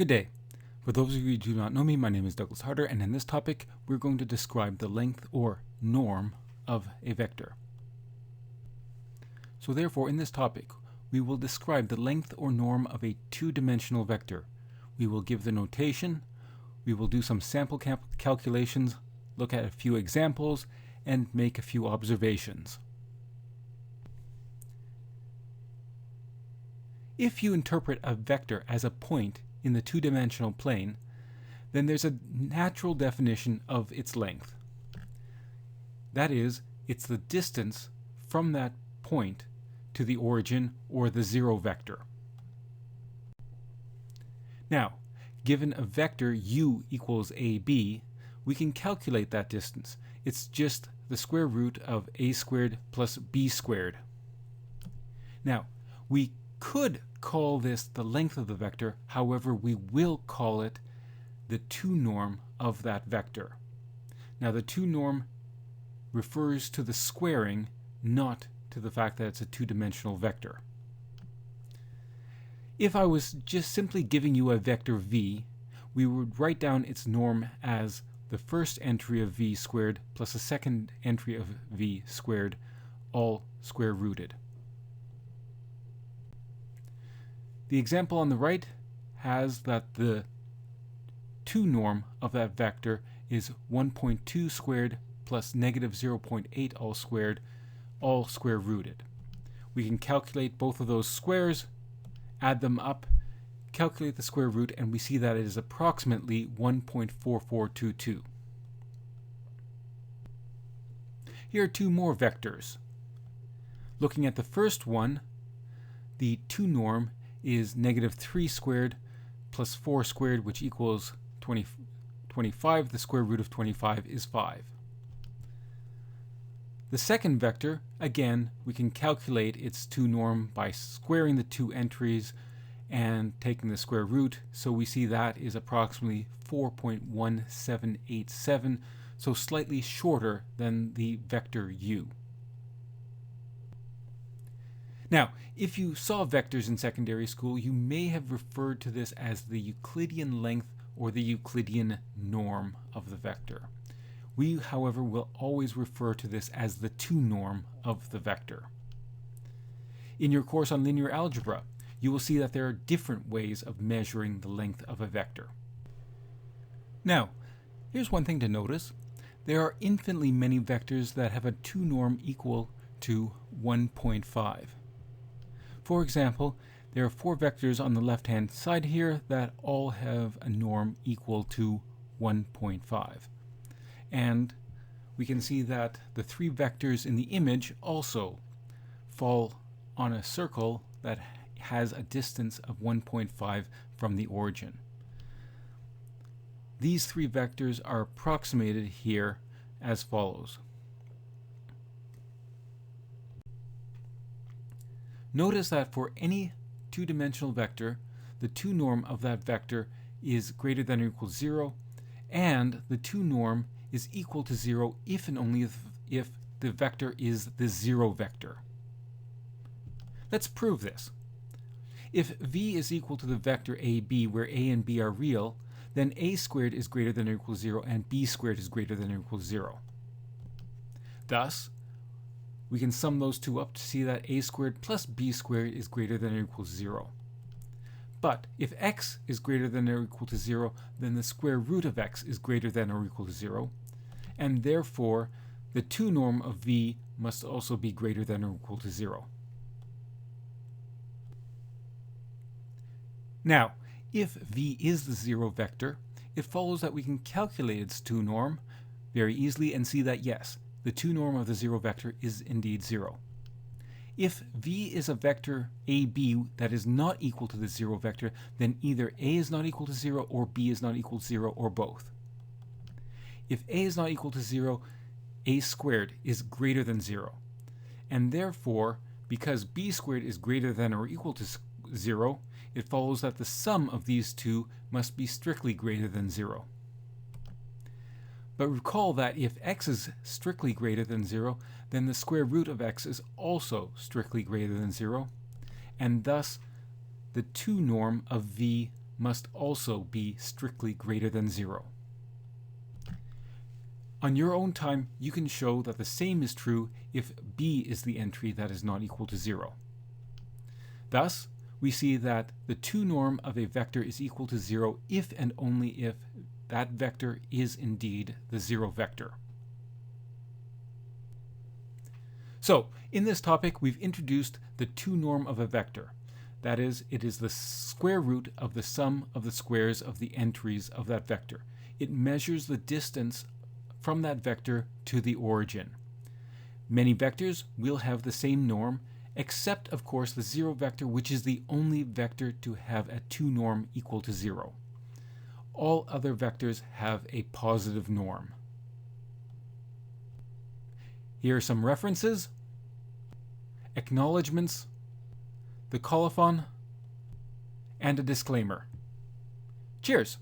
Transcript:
Good day. For those of you who do not know me, my name is Douglas Harder, and in this topic, we're going to describe the length or norm of a vector. So therefore, in this topic, we will describe the length or norm of a two-dimensional vector. We will give the notation, we will do some sample calculations, look at a few examples, and make a few observations. If you interpret a vector as a point in the two-dimensional plane, then there's a natural definition of its length. That is, it's the distance from that point to the origin or the zero vector. Now, given a vector u equals ab, we can calculate that distance. It's just the square root of a squared plus b squared. Now, we could call this the length of the vector, however, we will call it the 2 norm of that vector. Now, the 2 norm refers to the squaring, not to the fact that it's a two-dimensional vector. If I was just simply giving you a vector v, we would write down its norm as the first entry of v squared plus the second entry of v squared, all square rooted. The example on the right has that the 2 norm of that vector is 1.2 squared plus negative 0.8 all square rooted. We can calculate both of those squares, add them up, calculate the square root, and we see that it is approximately 1.4422. Here are 2 more vectors. Looking at the first one, the 2 norm is negative 3 squared plus 4 squared, which equals 25. The square root of 25 is 5. The second vector, again, we can calculate its 2 norm by squaring the 2 entries and taking the square root, so we see that is approximately 4.1787, so slightly shorter than the vector u. Now, if you saw vectors in secondary school, you may have referred to this as the Euclidean length or the Euclidean norm of the vector. We, however, will always refer to this as the 2 norm of the vector. In your course on linear algebra, you will see that there are different ways of measuring the length of a vector. Now, here's one thing to notice. There are infinitely many vectors that have a 2 norm equal to 1.5. For example, there are 4 vectors on the left-hand side here that all have a norm equal to 1.5. And we can see that the 3 vectors in the image also fall on a circle that has a distance of 1.5 from the origin. These 3 vectors are approximated here as follows. Notice that for any two-dimensional vector, the 2 norm of that vector is greater than or equal to 0, and the 2 norm is equal to 0 if and only if the vector is the 0 vector. Let's prove this. If v is equal to the vector ab, where a and b are real, then a squared is greater than or equal to 0, and b squared is greater than or equal to 0. Thus, we can sum those 2 up to see that a squared plus b squared is greater than or equal to 0. But if x is greater than or equal to 0, then the square root of x is greater than or equal to 0, and therefore the 2 norm of v must also be greater than or equal to 0. Now, if v is the 0 vector, it follows that we can calculate its 2 norm very easily and see that yes, the 2 norm of the 0 vector is indeed 0. If v is a vector ab that is not equal to the 0 vector, then either a is not equal to 0 or b is not equal to 0 or both. If a is not equal to 0, a squared is greater than 0. And therefore, because b squared is greater than or equal to 0, it follows that the sum of these 2 must be strictly greater than 0. But recall that if x is strictly greater than 0, then the square root of x is also strictly greater than 0, and thus the 2 norm of v must also be strictly greater than 0. On your own time, you can show that the same is true if b is the entry that is not equal to 0. Thus, we see that the 2 norm of a vector is equal to 0 if and only if that vector is indeed the 0 vector. So, in this topic, we've introduced the 2 norm of a vector. That is, it is the square root of the sum of the squares of the entries of that vector. It measures the distance from that vector to the origin. Many vectors will have the same norm, except, of course, the 0 vector, which is the only vector to have a 2 norm equal to 0. All other vectors have a positive norm. Here are some references, acknowledgements, the colophon, and a disclaimer. Cheers!